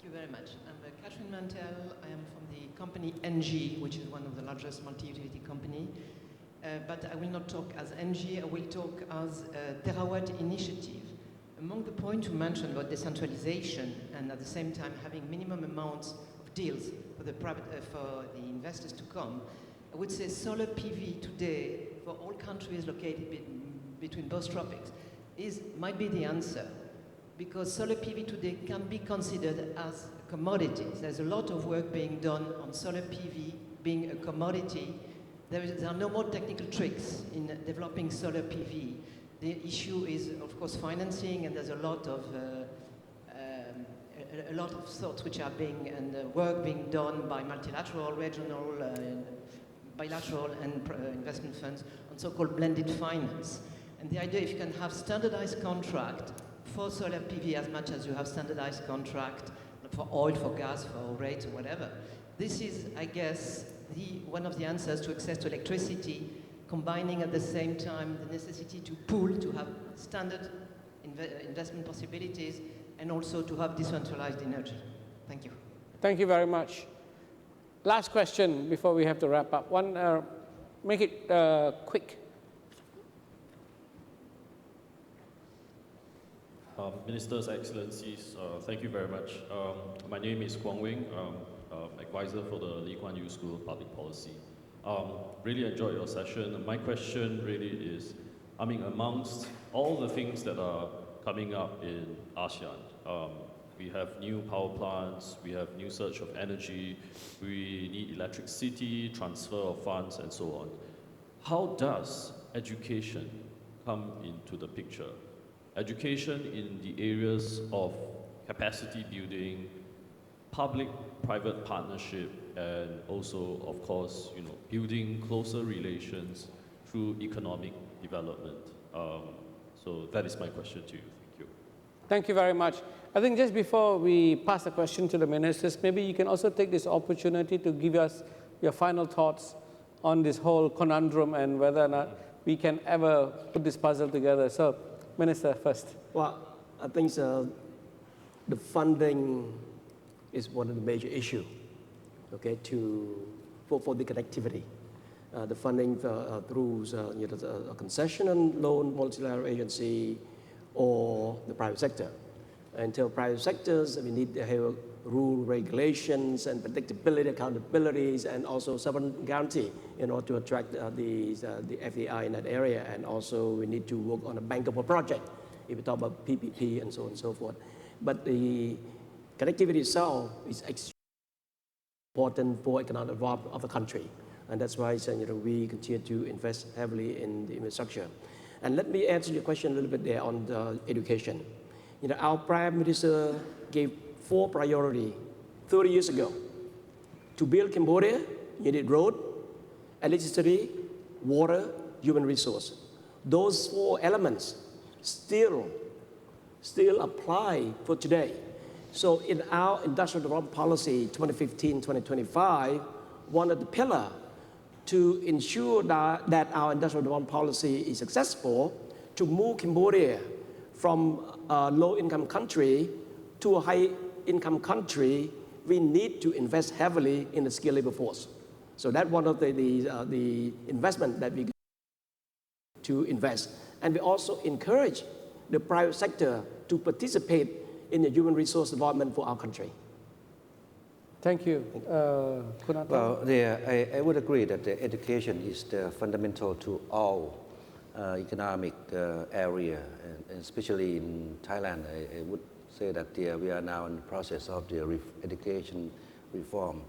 you very much. I'm Catherine Mantel. I am from the company NG, which is one of the largest multi-utility company. But I will not talk as NG, I will talk as a Terawatt initiative. Among the points you mentioned about decentralization and at the same time having minimum amounts of deals for the investors to come, I would say solar PV today for all countries located between both tropics might be the answer. Because solar PV today can be considered as a commodity. There's a lot of work being done on solar PV being a commodity. There are no more technical tricks in developing solar PV. The issue is, of course, financing, and there's a lot of thoughts which are and work being done by multilateral, regional, bilateral, and investment funds on so-called blended finance. And the idea, if you can have standardized contract for solar PV as much as you have standardized contract for oil, for gas, for rates, or whatever. This is, I guess, one of the answers to access to electricity, combining at the same time the necessity to pool, to have standard investment possibilities, and also to have decentralized energy. Thank you. Thank you very much. Last question before we have to wrap up. Make it quick. Ministers, Excellencies, thank you very much. My name is Kwong Wing, advisor for the Liqun U School of Public Policy. Really enjoyed your session. My question really is, amongst all the things that are coming up in ASEAN, we have new power plants, we have new search of energy, we need electricity, transfer of funds, and so on. How does education come into the picture? Education in the areas of capacity building, public-private partnership, and also, of course, building closer relations through economic development. So that is my question to you. Thank you. Thank you very much. I think just before we pass the question to the ministers, maybe you can also take this opportunity to give us your final thoughts on this whole conundrum and whether or not we can ever put this puzzle together. So, Minister first. Well, I think the funding is one of the major issues, okay, for the connectivity. The funding through a concession and loan multilateral agency or the private sector. Until private sectors, we need to have rule, regulations, and predictability, accountabilities, and also sovereign guarantee in order to attract the FDI in that area. And also, we need to work on a bankable project if we talk about PPP and so on and so forth. But the connectivity itself is extremely important for economic development of the country. And that's why we continue to invest heavily in the infrastructure. And let me answer your question a little bit there on the education. Our Prime Minister gave 4 priorities 30 years ago. To build Cambodia, you need road, electricity, water, human resource. Those 4 elements still apply for today. So in our industrial development policy 2015-2025, one of the pillars to ensure that our industrial development policy is successful, to move Cambodia from a low-income country to a high-income country, we need to invest heavily in the skilled labor force. So that's one of the investment that we to invest. And we also encourage the private sector to participate in the human resource development for our country. Thank you. Well, I would agree that the education is the fundamental to all economic area, and especially in Thailand, I would say that we are now in the process of the education reform.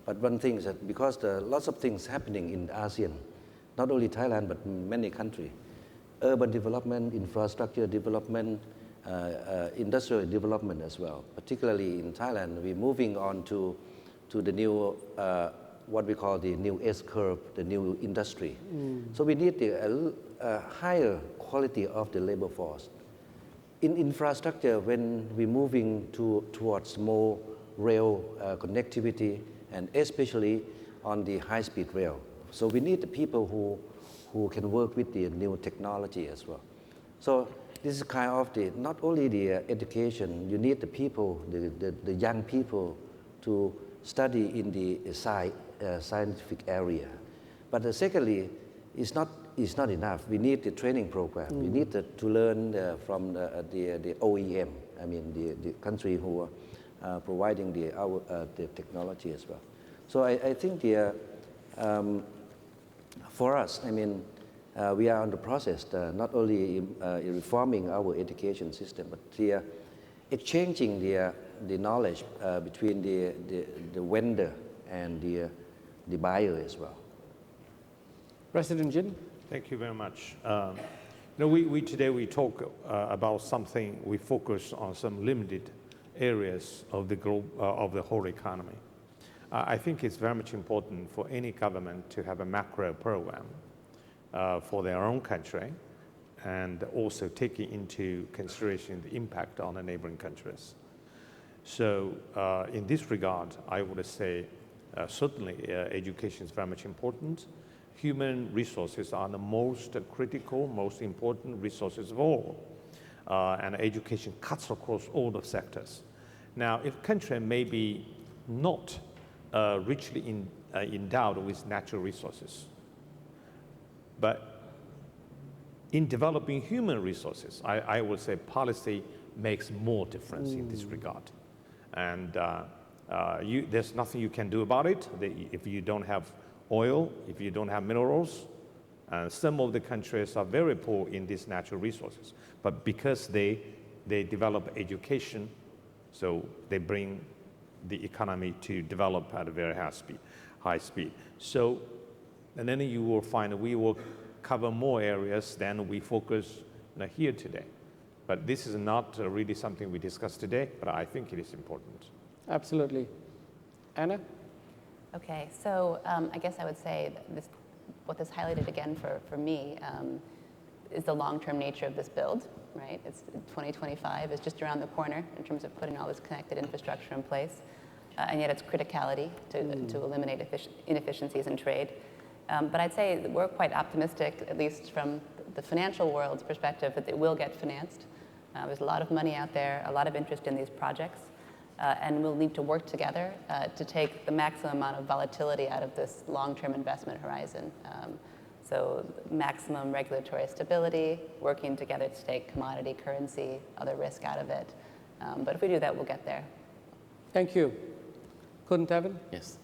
But one thing is that because there are lots of things happening in ASEAN, not only Thailand but many countries, urban development, infrastructure development, industrial development as well. Particularly in Thailand, we're moving on to the new, what we call the new S-curve, the new industry. So we need a higher quality of the labor force. In infrastructure, when we're moving towards more rail connectivity, and especially on the high-speed rail. So we need the people who can work with the new technology as well. So this is kind of not only the education, you need the people, the young people to study in the scientific area. But secondly, it's not enough. We need the training program. We need to learn from the OEM, I mean the country who are providing the technology as well. So I think for us, I mean, we are on the process not only reforming our education system, but exchanging the knowledge between the vendor and the buyer as well. President Jin. Thank you very much. Today we talk about something, we focus on some limited areas of the of the whole economy. I think it's very much important for any government to have a macro program for their own country, and also taking into consideration the impact on the neighboring countries. So in this regard, I would say certainly education is very much important. Human resources are the most critical, most important resources of all, and education cuts across all the sectors. Now, if a country may be not richly endowed with natural resources, but in developing human resources, I would say policy makes more difference in this regard. And there's nothing you can do about it if you don't have oil, if you don't have minerals. Some of the countries are very poor in these natural resources, but because they develop education, so they bring the economy to develop at a very high speed. So, and then you will find that we will cover more areas than we focus here today. But this is not really something we discussed today, but I think it is important. Absolutely. Anna? Okay, so I guess I would say that what this highlighted again for me is the long-term nature of this build, right? It's 2025 is just around the corner in terms of putting all this connected infrastructure in place, and yet its criticality to eliminate inefficiencies in trade. But I'd say that we're quite optimistic, at least from the financial world's perspective, that it will get financed. There's a lot of money out there, a lot of interest in these projects, and we'll need to work together to take the maximum amount of volatility out of this long-term investment horizon. So maximum regulatory stability, working together to take commodity, currency, other risk out of it. But if we do that, we'll get there. Thank you. Tevin? Yes.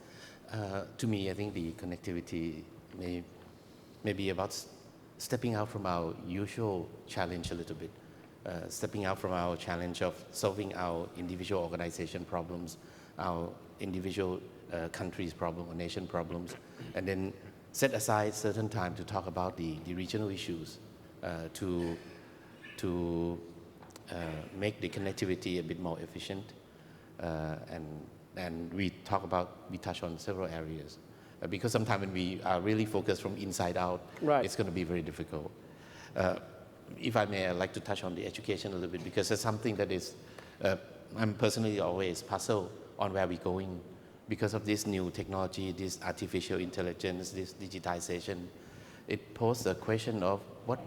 To me, I think the connectivity may be about stepping out from our usual challenge a little bit, stepping out from our challenge of solving our individual organization problems, our individual countries' problem or nation problems, and then set aside certain time to talk about the regional issues, to make the connectivity a bit more efficient, and we touch on several areas. Because sometimes when we are really focused from inside out, it's going to be very difficult. If I may, I'd like to touch on the education a little bit, because it's something that is, I'm personally always puzzled on where we're going because of this new technology, this artificial intelligence, this digitization. It poses a question of what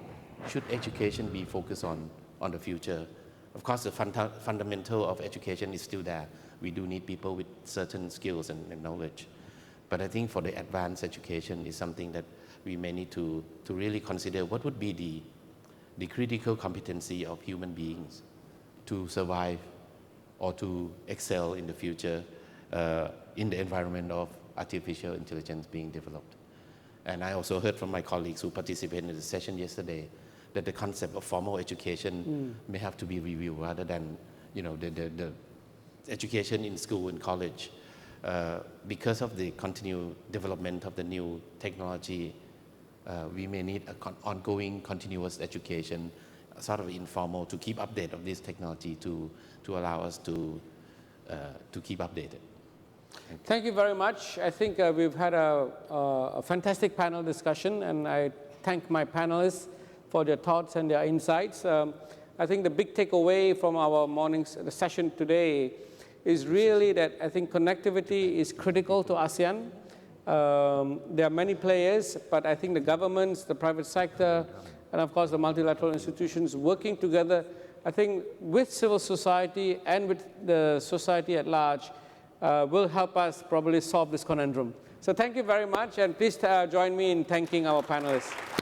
should education be focused on the future. Of course, the fundamental of education is still there. We do need people with certain skills and knowledge. But I think for the advanced education is something that we may need to really consider what would be the critical competency of human beings to survive or to excel in the future in the environment of artificial intelligence being developed. And I also heard from my colleagues who participated in the session yesterday that the concept of formal education may have to be reviewed rather than the education in school and college. Because of the continued development of the new technology, we may need an ongoing continuous education, sort of informal, to keep update of this technology to allow us to keep updated. Thank you very much. I think we've had a fantastic panel discussion, and I thank my panelists for their thoughts and their insights. I think the big takeaway from our morning's session today is really that I think connectivity is critical to ASEAN. There are many players, but I think the governments, the private sector, and of course the multilateral institutions working together, I think with civil society and with the society at large, will help us probably solve this conundrum. So thank you very much, and please join me in thanking our panelists.